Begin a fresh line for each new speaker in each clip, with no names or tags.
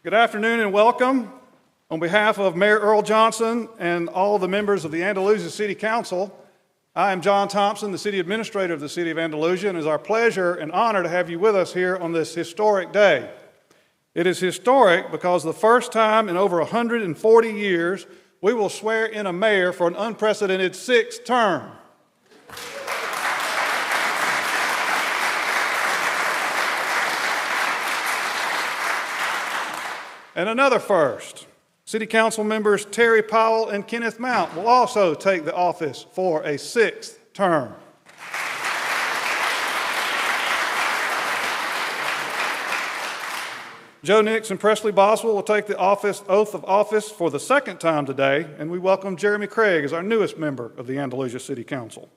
Good afternoon and welcome. On behalf of Mayor Earl Johnson and all the members of the Andalusia City Council, I am John Thompson, the City Administrator of the City of Andalusia, and it is our pleasure and honor to have you with us here on this historic day. It is historic because the first time in over 140 years, we will swear in a mayor for an unprecedented sixth term. And another first, City Council members Terry Powell and Kenneth Mount will also take the office for a sixth term. Joe Nix and Presley Boswell will take the oath of office for the second time today, and we welcome Jeremy Craig as our newest member of the Andalusia City Council.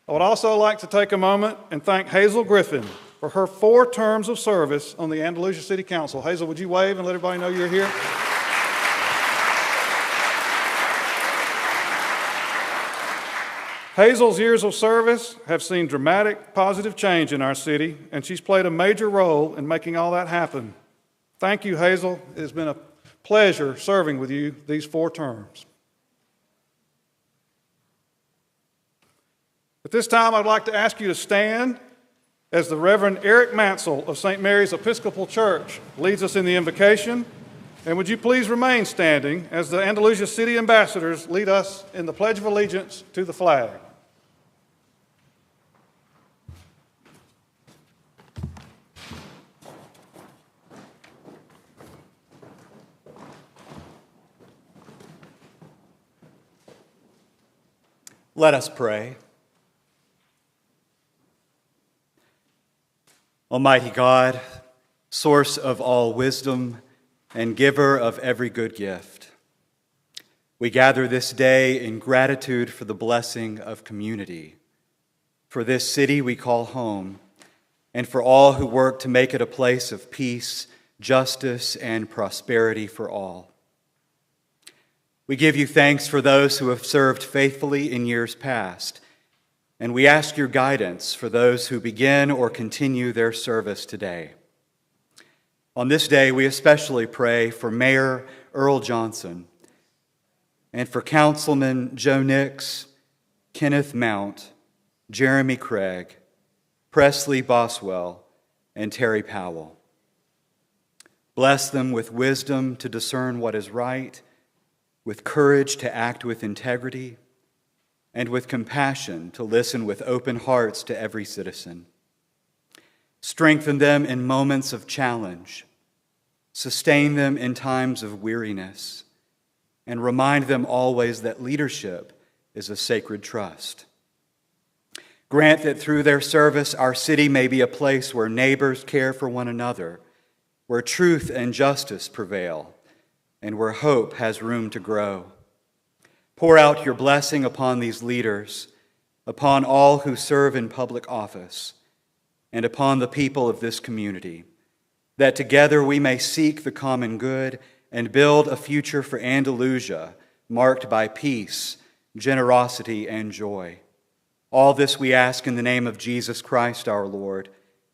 I would also like to take a moment and thank Hazel Griffin for her 4 terms of service on the Andalusia City Council. Hazel, would you wave and let everybody know you're here? Hazel's years of service have seen dramatic positive change in our city, and she's played a major role in making all that happen. Thank you, Hazel. It has been a pleasure serving with you these 4 terms. At this time, I'd like to ask you to stand as the Reverend Eric Mansell of St. Mary's Episcopal Church leads us in the invocation. And would you please remain standing as the Andalusia City Ambassadors lead us in the Pledge of Allegiance to the flag.
Let us pray. Almighty God, source of all wisdom and giver of every good gift, we gather this day in gratitude for the blessing of community, for this city we call home, and for all who work to make it a place of peace, justice, and prosperity for all. We give you thanks for those who have served faithfully in years past, and we ask your guidance for those who begin or continue their service today. On this day, we especially pray for Mayor Earl Johnson and for Councilman Joe Nix, Kenneth Mount, Jeremy Craig, Presley Boswell, and Terry Powell. Bless them with wisdom to discern what is right, with courage to act with integrity, and with compassion to listen with open hearts to every citizen. Strengthen them in moments of challenge, sustain them in times of weariness, and remind them always that leadership is a sacred trust. Grant that through their service, our city may be a place where neighbors care for one another, where truth and justice prevail, and where hope has room to grow. Pour out your blessing upon these leaders, upon all who serve in public office, and upon the people of this community, that together we may seek the common good and build a future for Andalusia marked by peace, generosity, and joy. All this we ask in the name of Jesus Christ our Lord,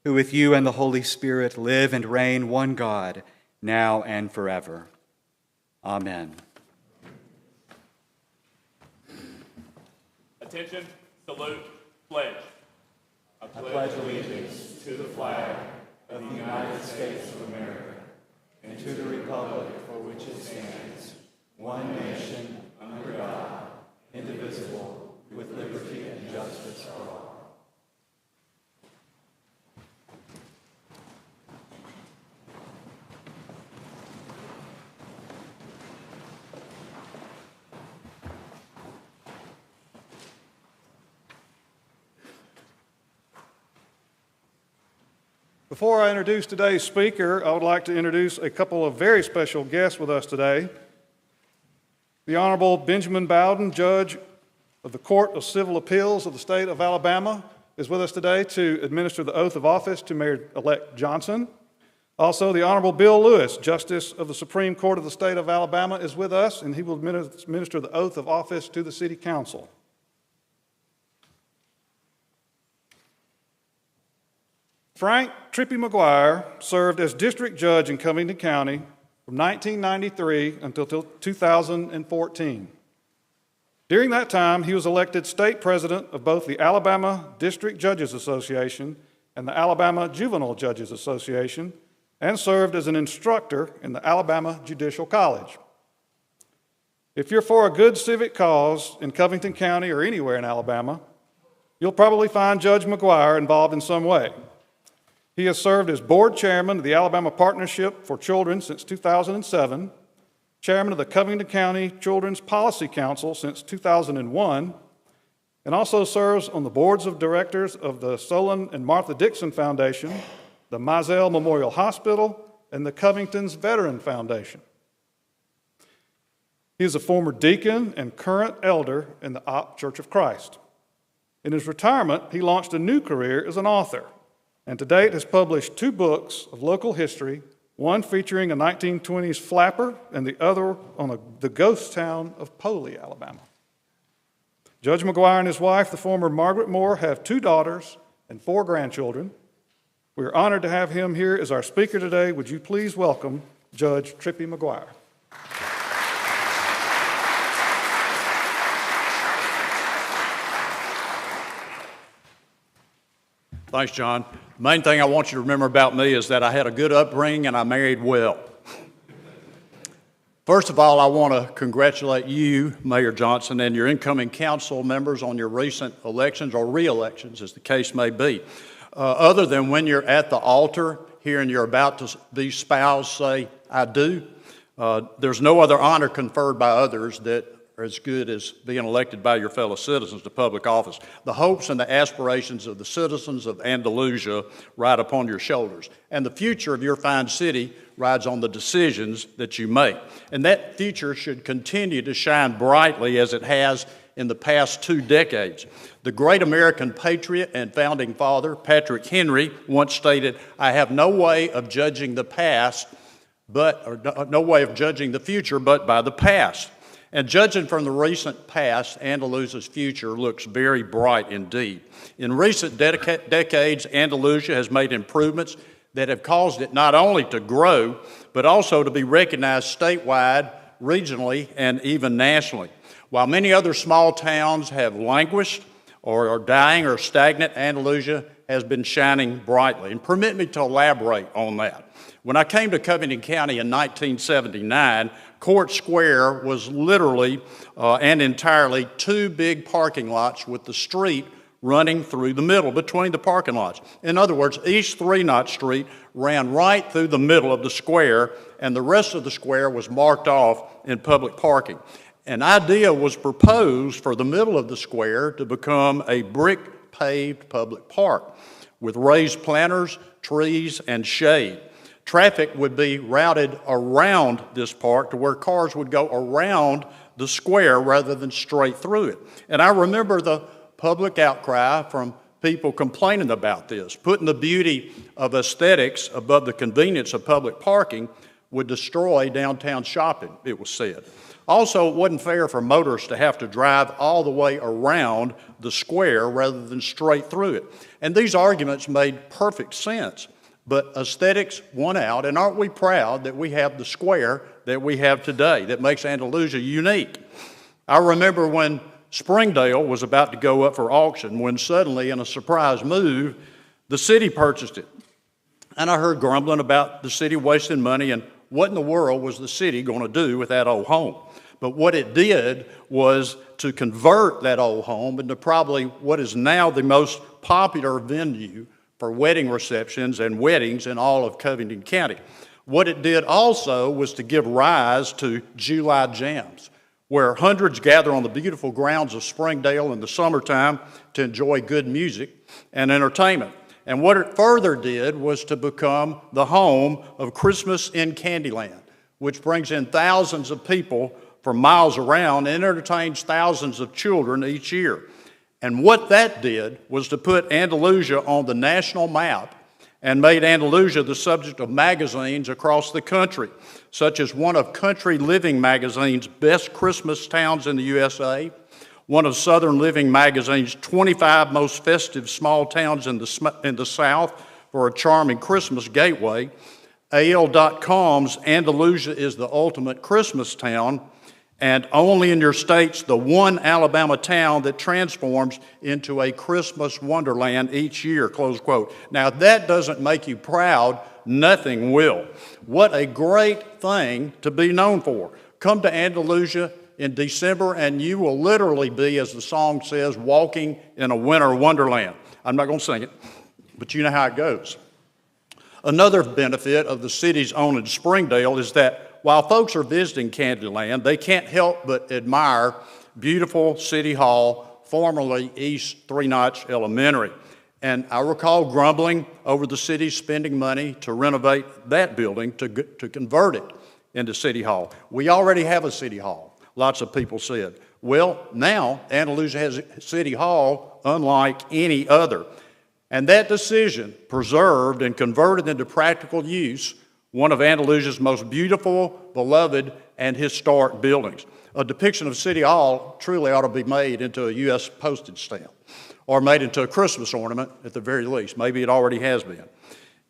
who with you and the Holy Spirit live and reign one God, now and forever. Amen.
Attention, salute, pledge.
I pledge allegiance to the flag of the United States of America and to the republic for which it stands, one nation, under God, indivisible, with liberty and justice for all.
Before I introduce today's speaker, I would like to introduce a couple of very special guests with us today. The Honorable Benjamin Bowden, Judge of the Court of Civil Appeals of the state of Alabama, is with us today to administer the oath of office to Mayor-elect Johnson. Also, the Honorable Bill Lewis, Justice of the Supreme Court of the state of Alabama, is with us, and he will administer the oath of office to the City Council. Frank Trippy McGuire served as district judge in Covington County from 1993 until 2014. During that time, he was elected state president of both the Alabama District Judges Association and the Alabama Juvenile Judges Association, and served as an instructor in the Alabama Judicial College. If you're for a good civic cause in Covington County or anywhere in Alabama, you'll probably find Judge McGuire involved in some way. He has served as board chairman of the Alabama Partnership for Children since 2007, chairman of the Covington County Children's Policy Council since 2001, and also serves on the boards of directors of the Solon and Martha Dixon Foundation, the Mizell Memorial Hospital, and the Covington's Veteran Foundation. He is a former deacon and current elder in the Opp Church of Christ. In his retirement, he launched a new career as an author, and to date has published 2 books of local history, one featuring a 1920s flapper and the other on the ghost town of Poley, Alabama. Judge McGuire and his wife, the former Margaret Moore, have 2 daughters and 4 grandchildren. We are honored to have him here as our speaker today. Would you please welcome Judge Trippy McGuire.
Thanks, John. The main thing I want you to remember about me is that I had a good upbringing and I married well. First of all, I want to congratulate you, Mayor Johnson, and your incoming council members on your recent elections or re-elections, as the case may be. Other than when you're at the altar here and you're about to be spoused, say, I do, there's no other honor conferred by others that are as good as being elected by your fellow citizens to public office. The hopes and the aspirations of the citizens of Andalusia ride upon your shoulders, and the future of your fine city rides on the decisions that you make. And that future should continue to shine brightly as it has in the past 2 decades. The great American patriot and founding father, Patrick Henry, once stated, "I have no way of judging the past, no way of judging the future but by the past." And judging from the recent past, Andalusia's future looks very bright indeed. In recent decades, Andalusia has made improvements that have caused it not only to grow, but also to be recognized statewide, regionally, and even nationally. While many other small towns have languished or are dying or stagnant, Andalusia has been shining brightly. And permit me to elaborate on that. When I came to Covington County in 1979, Court Square was literally and entirely 2 big parking lots with the street running through the middle between the parking lots. In other words, East 3-Knot Street ran right through the middle of the square, and the rest of the square was marked off in public parking. An idea was proposed for the middle of the square to become a brick-paved public park with raised planters, trees, and shade. Traffic would be routed around this park to where cars would go around the square rather than straight through it. And I remember the public outcry from people complaining about this. Putting the beauty of aesthetics above the convenience of public parking would destroy downtown shopping, it was said. Also, it wasn't fair for motorists to have to drive all the way around the square rather than straight through it. And these arguments made perfect sense. But aesthetics won out, and aren't we proud that we have the square that we have today that makes Andalusia unique? I remember when Springdale was about to go up for auction, when suddenly, in a surprise move, the city purchased it. And I heard grumbling about the city wasting money and what in the world was the city going to do with that old home. But what it did was to convert that old home into probably what is now the most popular venue for wedding receptions and weddings in all of Covington County. What it did also was to give rise to July Jams, where hundreds gather on the beautiful grounds of Springdale in the summertime to enjoy good music and entertainment. And what it further did was to become the home of Christmas in Candyland, which brings in thousands of people from miles around and entertains thousands of children each year. And what that did was to put Andalusia on the national map and made Andalusia the subject of magazines across the country, such as one of Country Living magazine's best Christmas towns in the USA, one of Southern Living magazine's 25 most festive small towns in the South, for a charming Christmas gateway. AL.com's Andalusia is the ultimate Christmas town, and only in your state's the one Alabama town that transforms into a Christmas wonderland each year, close quote. Now, if that doesn't make you proud, nothing will. What a great thing to be known for. Come to Andalusia in December, and you will literally be, as the song says, walking in a winter wonderland. I'm not going to sing it, but you know how it goes. Another benefit of the city's own in Springdale is that while folks are visiting Candyland, they can't help but admire beautiful City Hall, formerly East Three Notch Elementary. And I recall grumbling over the city spending money to renovate that building to convert it into City Hall. We already have a City Hall, lots of people said. Well, now Andalusia has a City Hall unlike any other. And that decision preserved and converted into practical use one of Andalusia's most beautiful, beloved, and historic buildings. A depiction of City Hall truly ought to be made into a U.S. postage stamp, or made into a Christmas ornament at the very least. Maybe it already has been.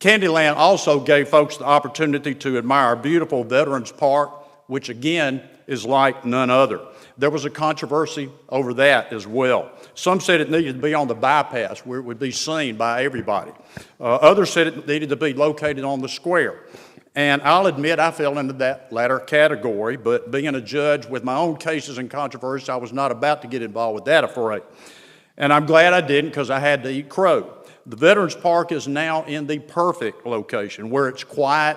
Candyland also gave folks the opportunity to admire beautiful Veterans Park, which again is like none other. There was a controversy over that as well. Some said it needed to be on the bypass where it would be seen by everybody. Others said it needed to be located on the square. And I'll admit I fell into that latter category, but being a judge with my own cases and controversies, I was not about to get involved with that affray. And I'm glad I didn't, because I had to eat crow. The Veterans Park is now in the perfect location where it's quiet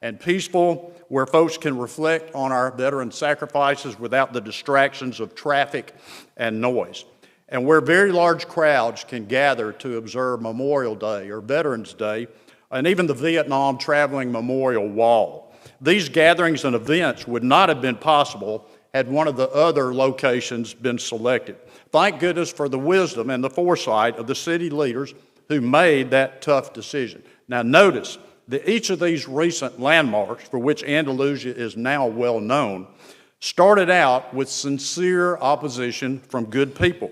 and peaceful, where folks can reflect on our veteran sacrifices without the distractions of traffic and noise, and where very large crowds can gather to observe Memorial Day or Veterans Day, and even the Vietnam Traveling Memorial Wall. These gatherings and events would not have been possible had one of the other locations been selected. Thank goodness for the wisdom and the foresight of the city leaders who made that tough decision. Now notice that each of these recent landmarks, for which Andalusia is now well known, started out with sincere opposition from good people.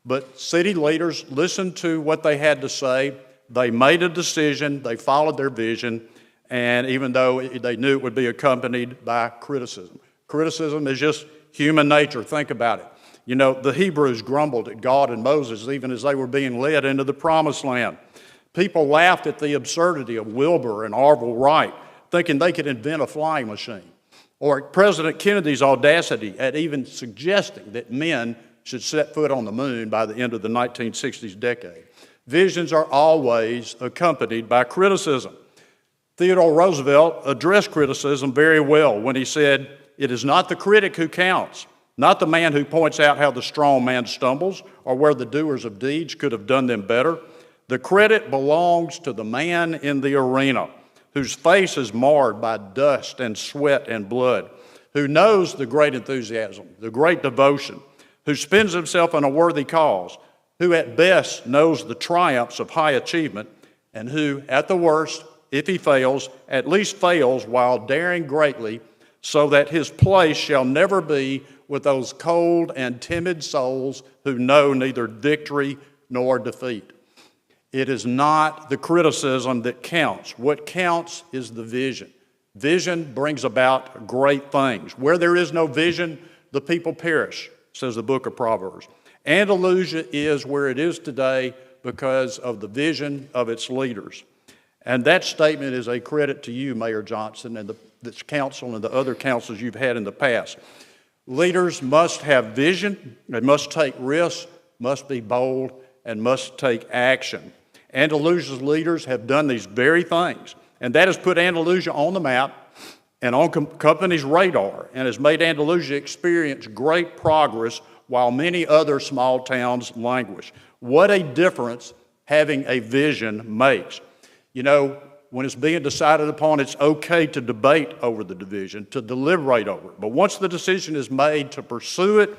But city leaders listened to what they had to say, they made a decision, they followed their vision, and even though they knew it would be accompanied by criticism. Criticism is just human nature, think about it. You know, the Hebrews grumbled at God and Moses even as they were being led into the Promised Land. People laughed at the absurdity of Wilbur and Orville Wright, thinking they could invent a flying machine. Or at President Kennedy's audacity at even suggesting that men should set foot on the moon by the end of the 1960s decade. Visions are always accompanied by criticism. Theodore Roosevelt addressed criticism very well when he said, "It is not the critic who counts, not the man who points out how the strong man stumbles or where the doers of deeds could have done them better. The credit belongs to the man in the arena, whose face is marred by dust and sweat and blood, who knows the great enthusiasm, the great devotion, who spends himself on a worthy cause, who at best knows the triumphs of high achievement, and who, at the worst, if he fails, at least fails while daring greatly, so that his place shall never be with those cold and timid souls who know neither victory nor defeat." It is not the criticism that counts. What counts is the vision. Vision brings about great things. Where there is no vision, the people perish, says the book of Proverbs. Andalusia is where it is today because of the vision of its leaders. And that statement is a credit to you, Mayor Johnson, and this council and the other councils you've had in the past. Leaders must have vision, they must take risks, must be bold, and must take action. Andalusia's leaders have done these very things, and that has put Andalusia on the map and on companies' radar, and has made Andalusia experience great progress while many other small towns languish. What a difference having a vision makes. You know, when it's being decided upon, it's okay to debate over the division, to deliberate over it. But once the decision is made to pursue it,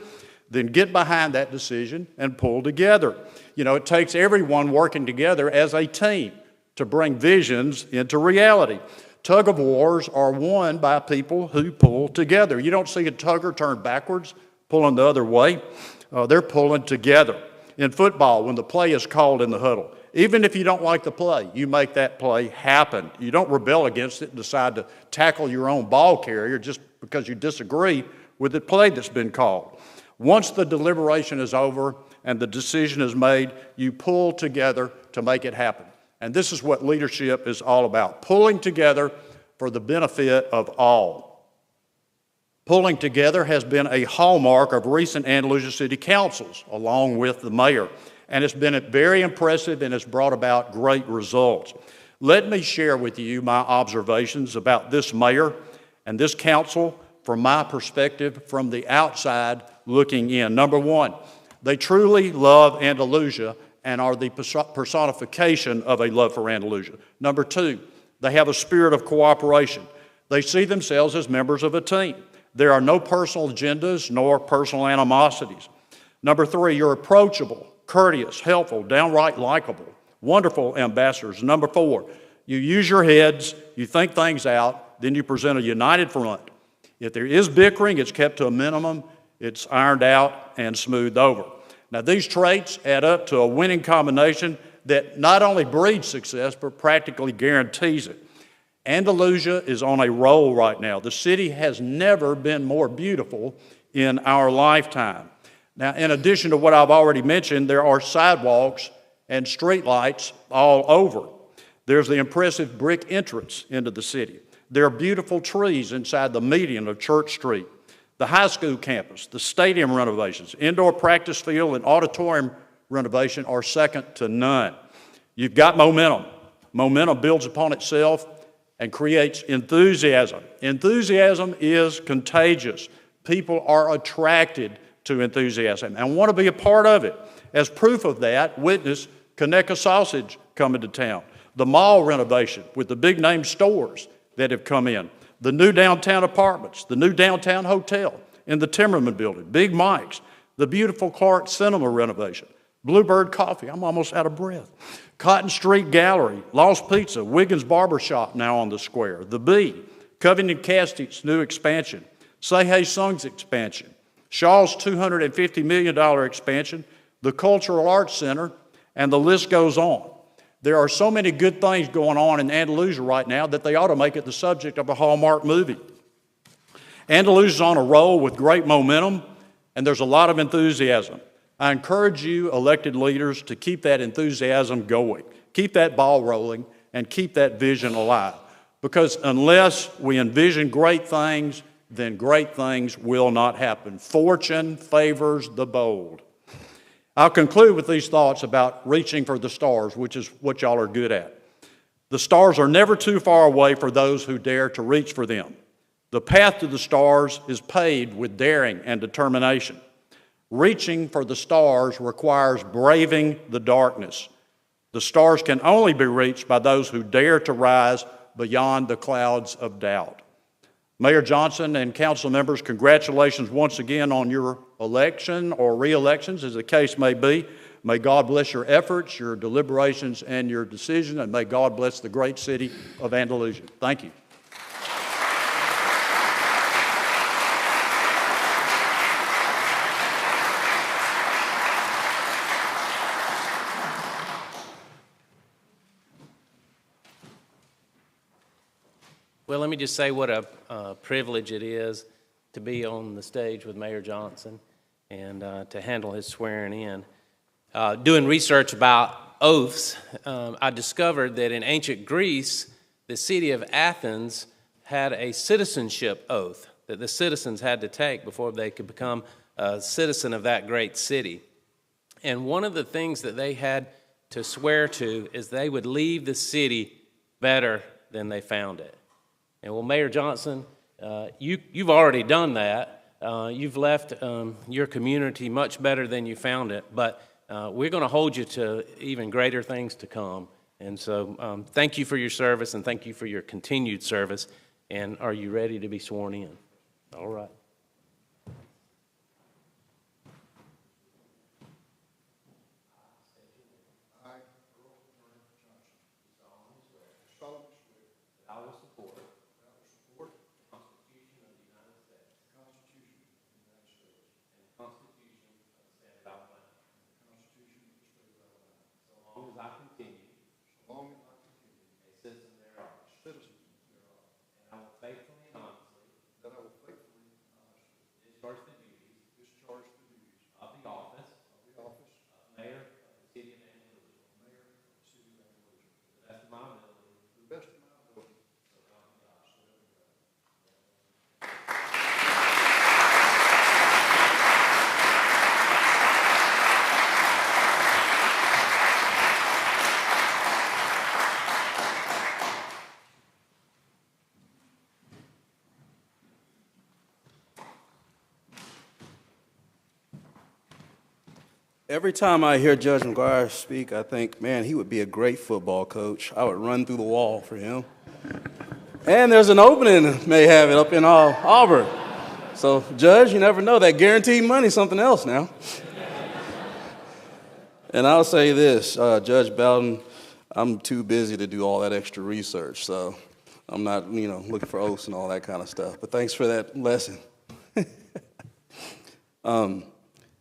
then get behind that decision and pull together. You know, it takes everyone working together as a team to bring visions into reality. Tug of wars are won by people who pull together. You don't see a tugger turn backwards, pulling the other way. They're pulling together. In football, when the play is called in the huddle, Even if you don't like the play, you make that play happen. You don't rebel against it and decide to tackle your own ball carrier just because you disagree with the play that's been called. Once the deliberation is over and the decision is made, you pull together to make it happen. And this is what leadership is all about, pulling together for the benefit of all. Pulling together has been a hallmark of recent Andalusia City Councils, along with the mayor, and it's been very impressive and has brought about great results. Let me share with you my observations about this mayor and this council from my perspective from the outside looking in. Number one, they truly love Andalusia and are the personification of a love for Andalusia. Number two, they have a spirit of cooperation. They see themselves as members of a team. There are no personal agendas nor personal animosities. Number three, you're approachable, courteous, helpful, downright likable, wonderful ambassadors. Number four, you use your heads, you think things out, then you present a united front. If there is bickering, it's kept to a minimum, it's ironed out and smoothed over. Now, these traits add up to a winning combination that not only breeds success, but practically guarantees it. Andalusia is on a roll right now. The city has never been more beautiful in our lifetime. Now, in addition to what I've already mentioned, there are sidewalks and streetlights all over. There's the impressive brick entrance into the city. There are beautiful trees inside the median of Church Street. The high school campus, the stadium renovations, indoor practice field, and auditorium renovation are second to none. You've got momentum. Momentum builds upon itself and creates enthusiasm. Enthusiasm is contagious. People are attracted to enthusiasm and want to be a part of it. As proof of that, witness Conecuh Sausage coming to town, the mall renovation with the big name stores that have come in, the new downtown apartments, the new downtown hotel in the Timmerman building, Big Mike's, the beautiful Clark Cinema renovation, Bluebird Coffee, I'm almost out of breath, Cotton Street Gallery, Lost Pizza, Wiggins Barbershop now on the square, the Bee, Covington Castick's new expansion, Say Hey Sung's expansion, Shaw's $250 million expansion, the Cultural Arts Center, and the list goes on. There are so many good things going on in Andalusia right now that they ought to make it the subject of a Hallmark movie. Andalusia's on a roll with great momentum, and there's a lot of enthusiasm. I encourage you, elected leaders, to keep that enthusiasm going, keep that ball rolling, and keep that vision alive. Because unless we envision great things, then great things will not happen. Fortune favors the bold. I'll conclude with these thoughts about reaching for the stars, which is what y'all are good at. The stars are never too far away for those who dare to reach for them. The path to the stars is paved with daring and determination. Reaching for the stars requires braving the darkness. The stars can only be reached by those who dare to rise beyond the clouds of doubt. Mayor Johnson and council members, congratulations once again on your election or re-elections, as the case may be. May God bless your efforts, your deliberations, and your decision, and may God bless the great city of Andalusia. Thank you.
Well, let me just say what a privilege it is to be on the stage with Mayor Johnson and to handle his swearing in. Doing research about oaths, I discovered that in ancient Greece, the city of Athens had a citizenship oath that the citizens had to take before they could become a citizen of that great city. And one of the things that they had to swear to is they would leave the city better than they found it. And well, Mayor Johnson, you've already done that. You've left your community much better than you found it, but we're going to hold you to even greater things to come. And so thank you for your service and thank you for your continued service. And are you ready to be sworn in? All right. long as I continue a citizen thereof. And I will faithfully and honestly discharge the duties of the office of mayor of the city of Andalusia. To the best of my ability.
Every time I hear Judge McGuire speak, I think, man, he would be a great football coach. I would run through the wall for him. And there's an opening, may have it, up in Auburn. So, Judge, you never know. That guaranteed money's something else now. And I'll say this, Judge Bowden, I'm too busy to do all that extra research, so I'm not, looking for oaths and all that kind of stuff. But thanks for that lesson.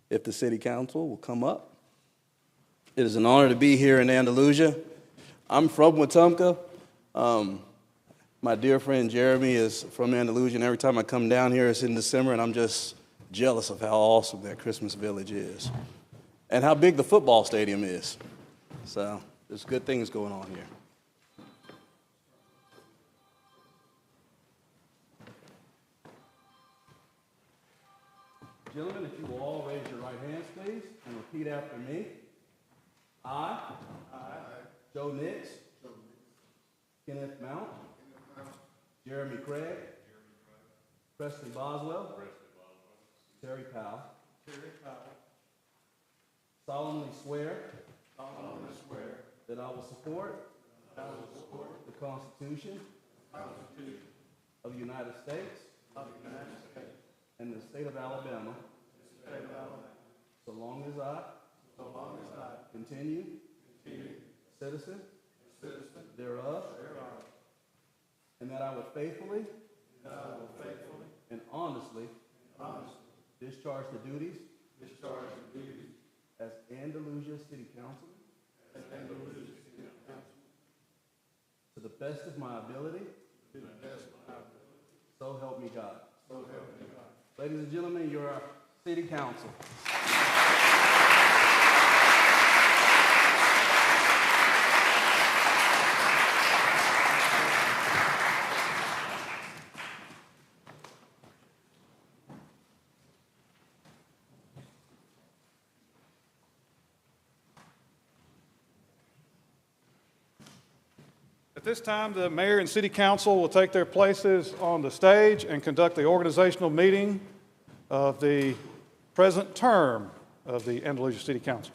If the city council will come up. It is an honor to be here in Andalusia. I'm from Wetumpka. My dear friend Jeremy is from Andalusia, and every time I come down here, it's in December, and I'm just jealous of how awesome that Christmas village is and how big the football stadium is. So there's good things going on here. Gentlemen, if you will all raise your right hands, please, and repeat after me. I, Joe Nix, Kenneth Mount, Jeremy Craig, Preston Boswell, Terry Powell, solemnly swear that I will support the Constitution of the United States and the state of Alabama, so long as I continue citizen thereof, and that I will faithfully and honestly discharge the duties as Andalusia City Councilman to the best of my ability, so help me God. Ladies and gentlemen, you're our city council.
At this time, the mayor and city council will take their places on the stage and conduct the organizational meeting of the present term of the Andalusia City Council.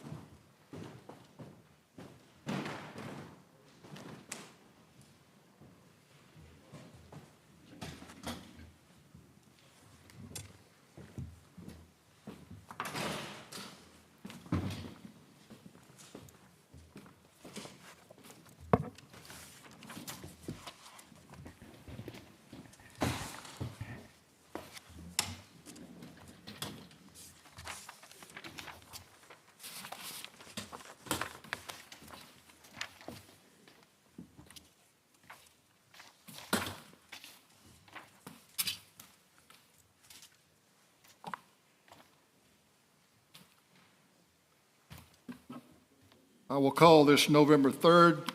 I will call this November 3rd,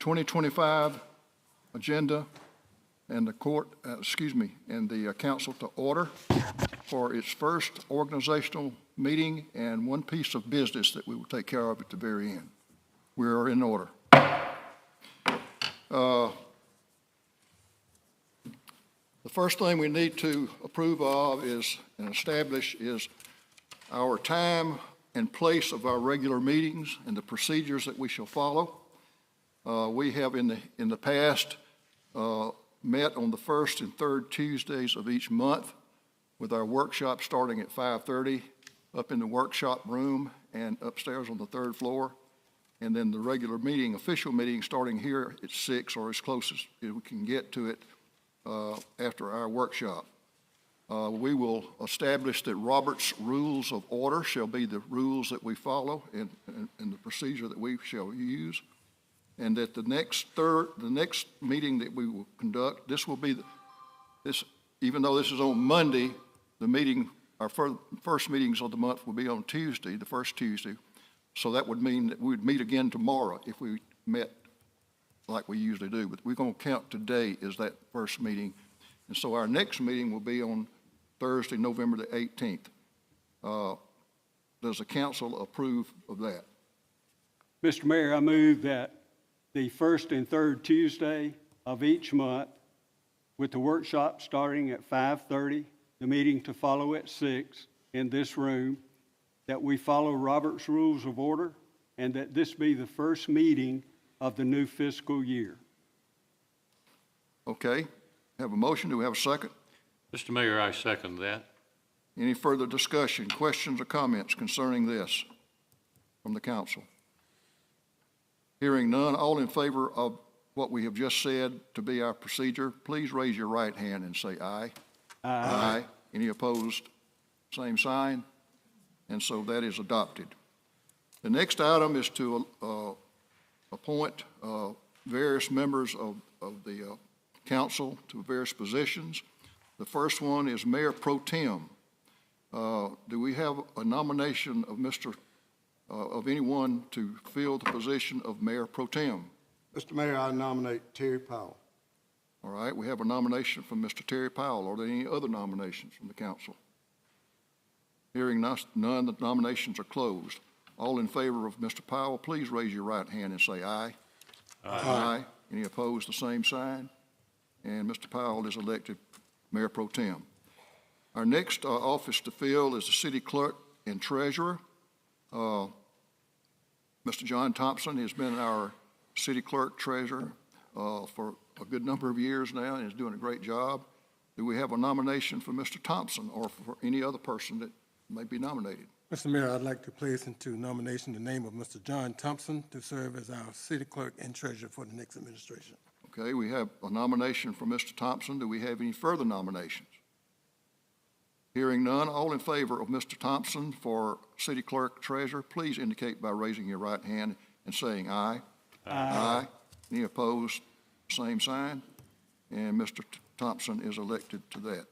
2025 agenda and the council to order for its first organizational meeting and one piece of business that we will take care of at the very end. We are in order. The first thing we need to approve of and establish is our time and place of our regular meetings and the procedures that we shall follow. We have in the past met on the first and third Tuesdays of each month with our workshop starting at 5:30 up in the workshop room and upstairs on the third floor, and then the regular meeting, official meeting, starting here at 6 or as close as we can get to it after our workshop. We will establish that Robert's Rules of Order shall be the rules that we follow and the procedure that we shall use, and that the next meeting that we will conduct, this will be even though this is on Monday, our first meetings of the month will be on Tuesday, the first Tuesday. So that would mean that we would meet again tomorrow if we met like we usually do. But we're going to count today as that first meeting. And so our next meeting will be on Thursday, November the 18th. Does the council approve of that?
Mr. Mayor, I move that the first and third Tuesday of each month, with the workshop starting at 5:30, the meeting to follow at 6 in this room, that we follow Robert's Rules of Order, and that this be the first meeting of the new fiscal year.
Okay. Have a motion. Do we have a second?
Mr. Mayor, I second that.
Any further discussion, questions, or comments concerning this from the council? Hearing none, all in favor of what we have just said to be our procedure, please raise your right hand and say aye. Aye. Any opposed? Same sign. And so that is adopted. The next item is to appoint various members of the council to various positions. The first one is Mayor Pro Tem. Do we have a nomination of anyone to fill the position of Mayor Pro Tem?
Mr. Mayor, I nominate Terry Powell.
All right, we have a nomination from Mr. Terry Powell. Are there any other nominations from the council? Hearing none, the nominations are closed. All in favor of Mr. Powell, please raise your right hand and say aye. Aye. Any opposed, the same sign. And Mr. Powell is elected Mayor Pro Tem. Our next office to fill is the City Clerk and Treasurer. Mr. John Thompson has been our City Clerk Treasurer for a good number of years now and is doing a great job. Do we have a nomination for Mr. Thompson or for any other person that may be nominated?
Mr. Mayor, I'd like to place into nomination the name of Mr. John Thompson to serve as our City Clerk and Treasurer for the next administration.
Okay, we have a nomination for Mr. Thompson. Do we have any further nominations? Hearing none, all in favor of Mr. Thompson for City Clerk Treasurer, please indicate by raising your right hand and saying aye. Aye. Any opposed? Same sign. And Mr. Thompson is elected to that.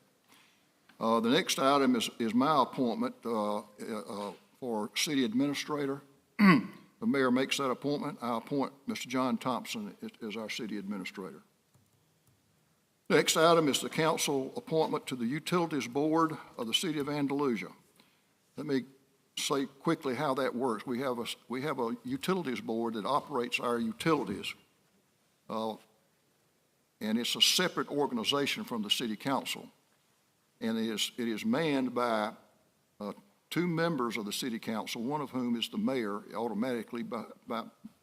The next item is my appointment for City Administrator. The mayor makes that appointment. I appoint Mr. John Thompson as our City Administrator. Next item is the council appointment to the Utilities Board of the City of Andalusia. Let me say quickly how that works. We have a utilities board that operates our utilities, and it's a separate organization from the City Council, and it is manned by two members of the City Council, one of whom is the mayor. Automatically,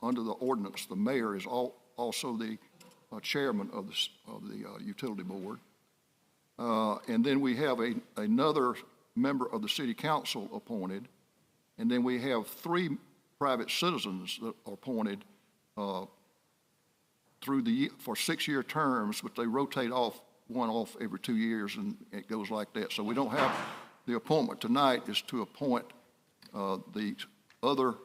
under the ordinance, the mayor is also the chairman of the utility board. And then we have another member of the City Council appointed, and then we have three private citizens that are appointed for 6-year terms, but they rotate one off every 2 years, and it goes like that. So we don't have the appointment tonight is to appoint the other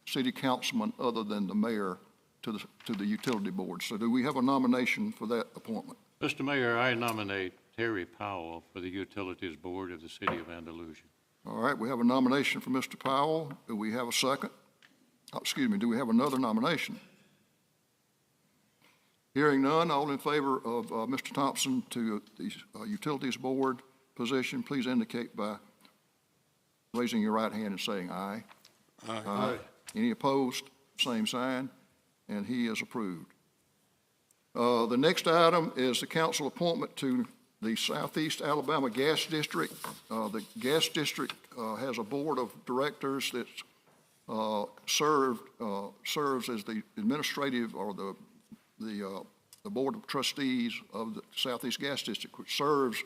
city councilman other than the mayor to the utility board. So do we have a nomination for that appointment?
Mr. Mayor, I nominate Terry Powell for the Utilities Board of the City of Andalusia.
All right, we have a nomination for Mr. Powell. Do we have a second? Do we have another nomination? Hearing none, all in favor of Mr. Thompson to the Utilities Board position, please indicate by raising your right hand and saying aye. Aye. Aye. Any opposed? Same sign. And he is approved. The next item is the council appointment to the Southeast Alabama Gas District. The Gas District has a board of directors that serves as the administrative or the board of trustees of the Southeast Gas District, which serves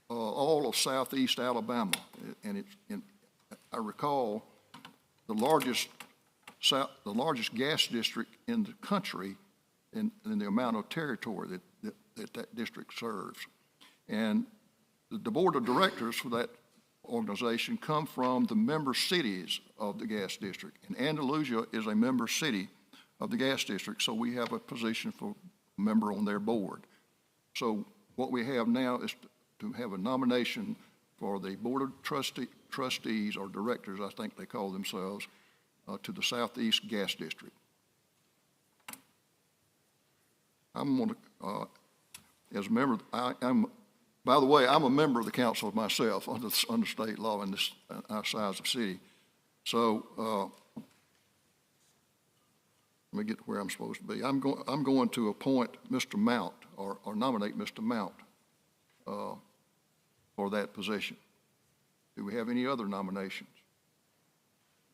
all of Southeast Alabama. And I recall the largest gas district in the country in the amount of territory that district serves. And the board of directors for that organization come from the member cities of the gas district. And Andalusia is a member city of the gas district, so we have a position for a member on their board. So what we have now is to have a nomination for the board of trustees or directors, I think they call themselves, to the Southeast Gas District. I'm going to, as a member, by the way, I'm a member of the council myself under state law in this our size of city. So let me get to where I'm supposed to be. I'm going to appoint Mr. Mount or nominate Mr. Mount for that position. Do we have any other nominations?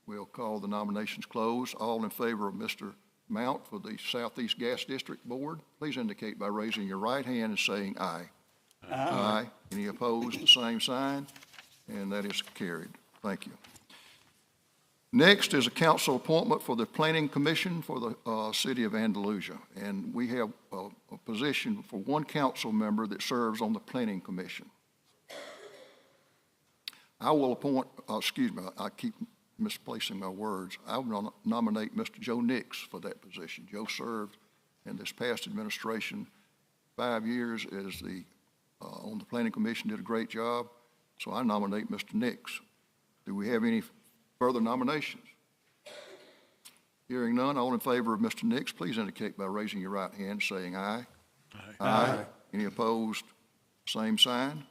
We'll call the nominations closed. All in favor of Mr. Mount for the Southeast Gas District Board, please indicate by raising your right hand and saying aye. Aye. Aye. Any opposed, the same sign, and that is carried. Thank you. Next is a council appointment for the Planning Commission for the City of Andalusia, and we have a position for one council member that serves on the Planning Commission. I will appoint, I keep misplacing my words. I will nominate Mr. Joe Nix for that position. Joe served in this past administration 5 years as on the Planning Commission, did a great job, so I nominate Mr. Nix. Do we have any further nominations? Hearing none, all in favor of Mr. Nix, please indicate by raising your right hand, saying aye. Aye. Aye. Any opposed, same sign.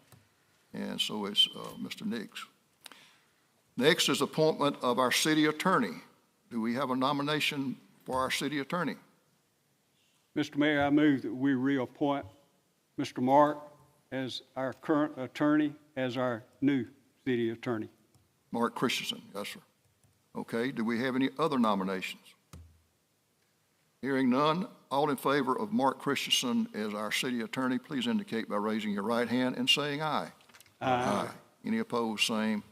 And so is Mr. Nix. Next is appointment of our city attorney. Do we have a nomination for our city attorney?
Mr. Mayor, I move that we reappoint Mr. Mark as our current attorney as our new city attorney.
Mark Christensen, yes, sir. Okay, do we have any other nominations? Hearing none, all in favor of Mark Christensen as our city attorney, please indicate by raising your right hand and saying aye. Aye. Aye. Any opposed, same.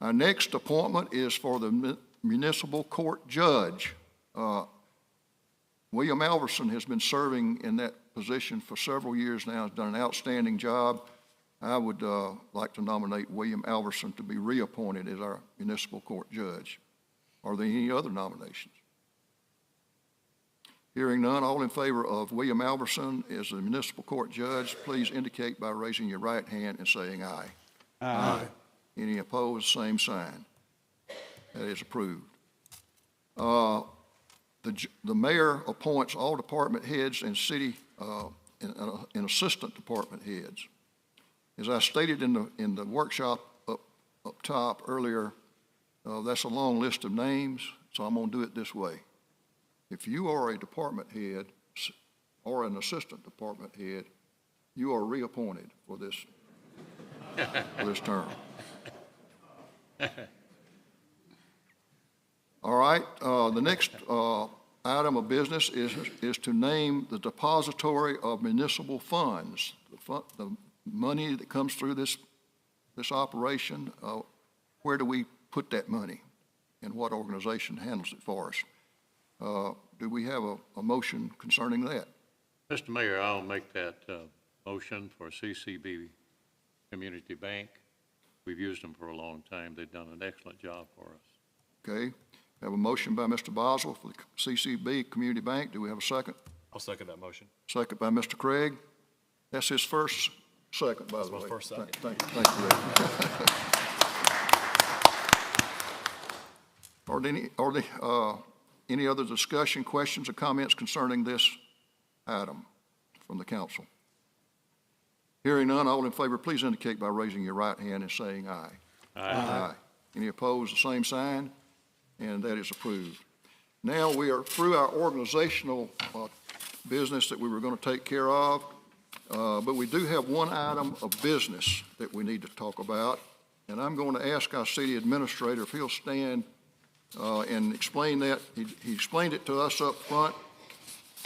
Our next appointment is for the municipal court judge. William Alverson has been serving in that position for several years now, has done an outstanding job. I would like to nominate William Alverson to be reappointed as our municipal court judge. Are there any other nominations? Hearing none, all in favor of William Alverson as the municipal court judge, please indicate by raising your right hand and saying aye. Aye. Aye. Any opposed, same sign. That is approved. The mayor appoints all department heads and city and assistant department heads. As I stated in the workshop up top earlier, that's a long list of names, so I'm going to do it this way. If you are a department head or an assistant department head, you are reappointed for this term. All right, the next item of business is to name the depository of municipal funds. The money that comes through this operation, where do we put that money and what organization handles it for us? Do we have a motion concerning that?
Mr. Mayor, I'll make that motion for CCB Community Bank. We've used them for a long time. They've done an excellent job for us.
Okay. We have a motion by Mr. Boswell for the CCB Community Bank. Do we have a second?
I'll second that motion.
Second by Mr. Craig. That's his first second, by the way.
That's my first second.
Thank you. Are there any other discussion, questions, or comments concerning this item from the council? Hearing none, all in favor, please indicate by raising your right hand and saying aye. Aye. Aye. Any opposed, the same sign, and that is approved. Now we are through our organizational business that we were going to take care of, but we do have one item of business that we need to talk about, and I'm going to ask our city administrator if he'll stand and explain that. He explained it to us up front,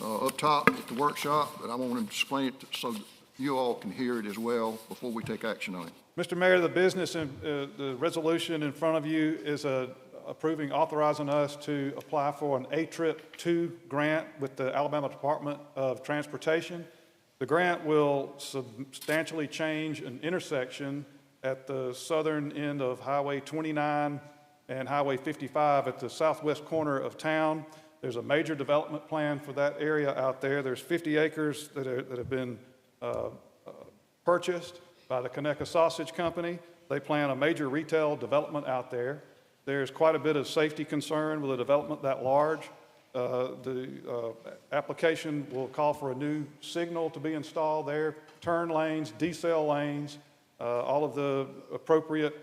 up top at the workshop, but I want him to explain it so that you all can hear it as well before we take action on it.
Mr. Mayor, the business and the resolution in front of you is authorizing us to apply for an A-Trip 2 grant with the Alabama Department of Transportation. The grant will substantially change an intersection at the southern end of Highway 29 and Highway 55 at the southwest corner of town. There's a major development plan for that area out there. There's 50 acres that have been purchased by the Conecuh Sausage Company. They plan a major retail development out there. There's quite a bit of safety concern with a development that large. The application will call for a new signal to be installed there, turn lanes, decel lanes, all of the appropriate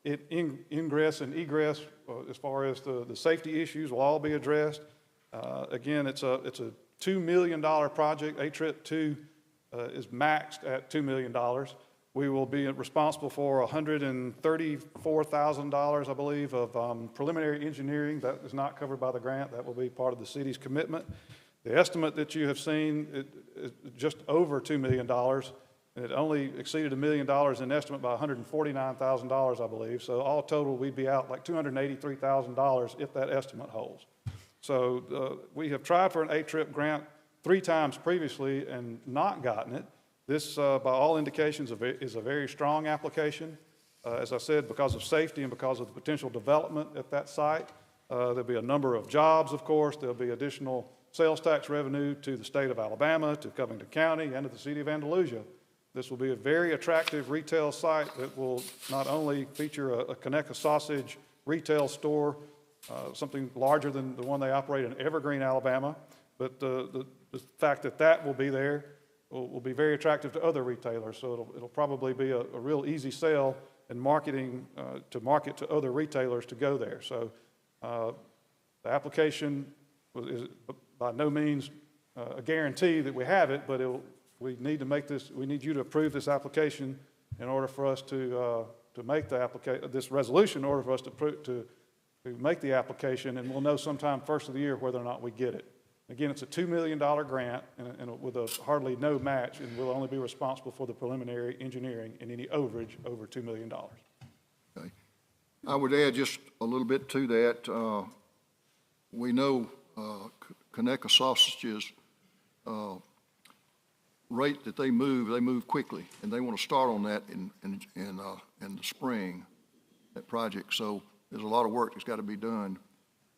ingress and egress as far as the safety issues will all be addressed. Again, it's a $2 million project. A-Trip 2 is maxed at $2 million. We will be responsible for $134,000, I believe, of preliminary engineering. That is not covered by the grant. That will be part of the city's commitment. The estimate that you have seen is just over $2 million, and it only exceeded $1 million in estimate by $149,000, I believe. So all total, we'd be out like $283,000 if that estimate holds. So we have tried for an A-Trip grant 3 times previously and not gotten it. This, by all indications, is a very strong application. As I said, because of safety and because of the potential development at that site. There'll be a number of jobs, of course. There'll be additional sales tax revenue to the state of Alabama, to Covington County, and to the city of Andalusia. This will be a very attractive retail site that will not only feature a Conecuh Sausage retail store, something larger than the one they operate in Evergreen, Alabama, but the fact that that will be there will be very attractive to other retailers. So it'll probably be a real easy sell and marketing to market to other retailers to go there. So the application is by no means a guarantee that we have it, but we need to make this. We need you to approve this application in order for us to make the this resolution. In order for us to make the application, and we'll know sometime first of the year whether or not we get it. Again, it's a $2 million grant and with a hardly no match, and we'll only be responsible for the preliminary engineering and any overage over $2 million.
Okay. I would add just a little bit to that. We know Conecuh Sausage's rate that they move quickly, and they want to start on that in the spring, that project. So there's a lot of work that's got to be done,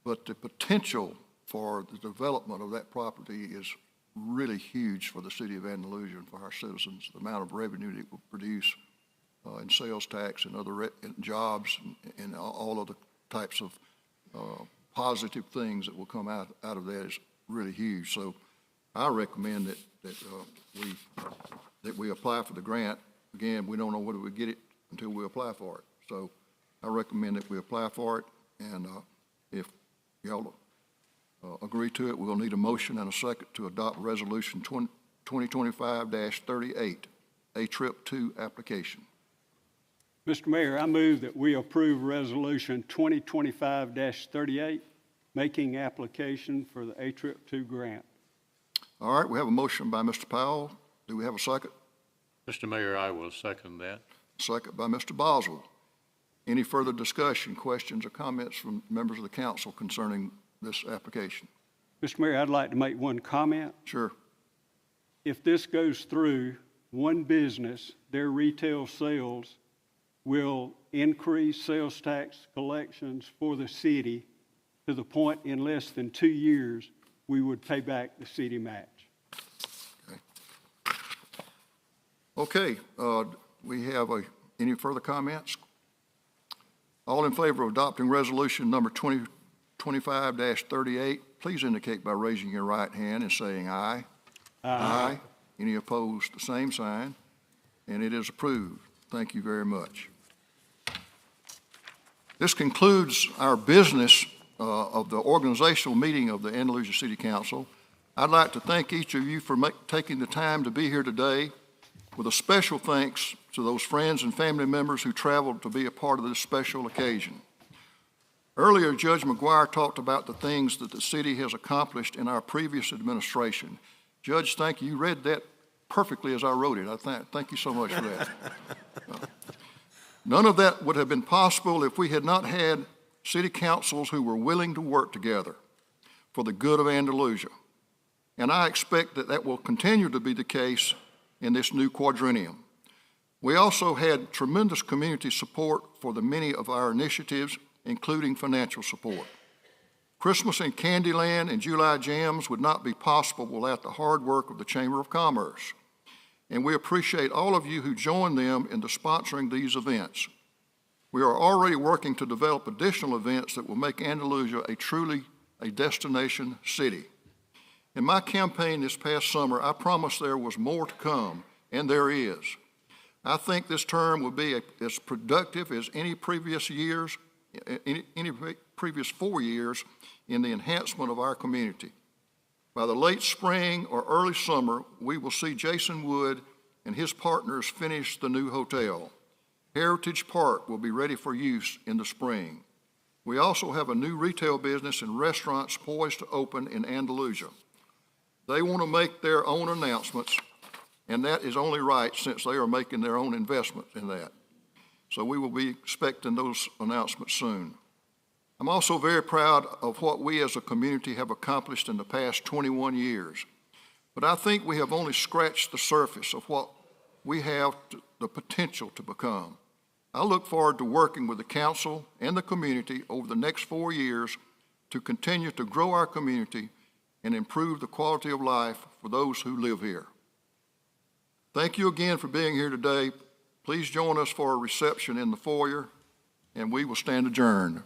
but the potential for the development of that property is really huge for the city of Andalusia and for our citizens. The amount of revenue that it will produce in sales tax and other jobs and all of the types of positive things that will come out of that is really huge. So I recommend that we apply for the grant. Again, we don't know whether we get it until we apply for it. So I recommend that we apply for it, and if y'all agree to it, we'll need a motion and a second to adopt Resolution 2025-38, A-Trip 2 application.
Mr. Mayor, I move that we approve Resolution 2025-38, making application for the A-Trip 2 grant.
All right, we have a motion by Mr. Powell. Do we have a second?
Mr. Mayor, I will second that.
Second by Mr. Boswell. Any further discussion, questions, or comments from members of the council concerning this application?
Mr. Mayor, I'd like to make one comment.
Sure.
If this goes through, one business, their retail sales will increase sales tax collections for the city to the point in less than 2 years we would pay back the city match.
Okay, we have any further comments? All in favor of adopting resolution number 2025-38, please indicate by raising your right hand and saying aye. Aye. Any opposed, the same sign. And it is approved. Thank you very much. This concludes our business of the organizational meeting of the Andalusia City Council. I'd like to thank each of you for taking the time to be here today, with a special thanks to those friends and family members who traveled to be a part of this special occasion. Earlier, Judge McGuire talked about the things that the city has accomplished in our previous administration. Judge, thank you. You read that perfectly as I wrote it. Thank you so much for that. None of that would have been possible if we had not had city councils who were willing to work together for the good of Andalusia. and I expect that that will continue to be the case in this new quadrennium. We also had tremendous community support for the many of our initiatives, including financial support. Christmas in Candyland and July Jams would not be possible without the hard work of the Chamber of Commerce, and we appreciate all of you who joined them in sponsoring these events. We are already working to develop additional events that will make Andalusia truly a destination city. In my campaign this past summer, I promised there was more to come, and there is. I think this term will be as productive as any previous 4 years in the enhancement of our community. By the late spring or early summer, we will see Jason Wood and his partners finish the new hotel. Heritage Park will be ready for use in the spring. We also have a new retail business and restaurants poised to open in Andalusia. They want to make their own announcements, and that is only right since they are making their own investment in that. So we will be expecting those announcements soon. I'm also very proud of what we as a community have accomplished in the past 21 years. But I think we have only scratched the surface of what we have the potential to become. I look forward to working with the council and the community over the next 4 years to continue to grow our community and improve the quality of life for those who live here. Thank you again for being here today. Please join us for a reception in the foyer, and we will stand adjourned.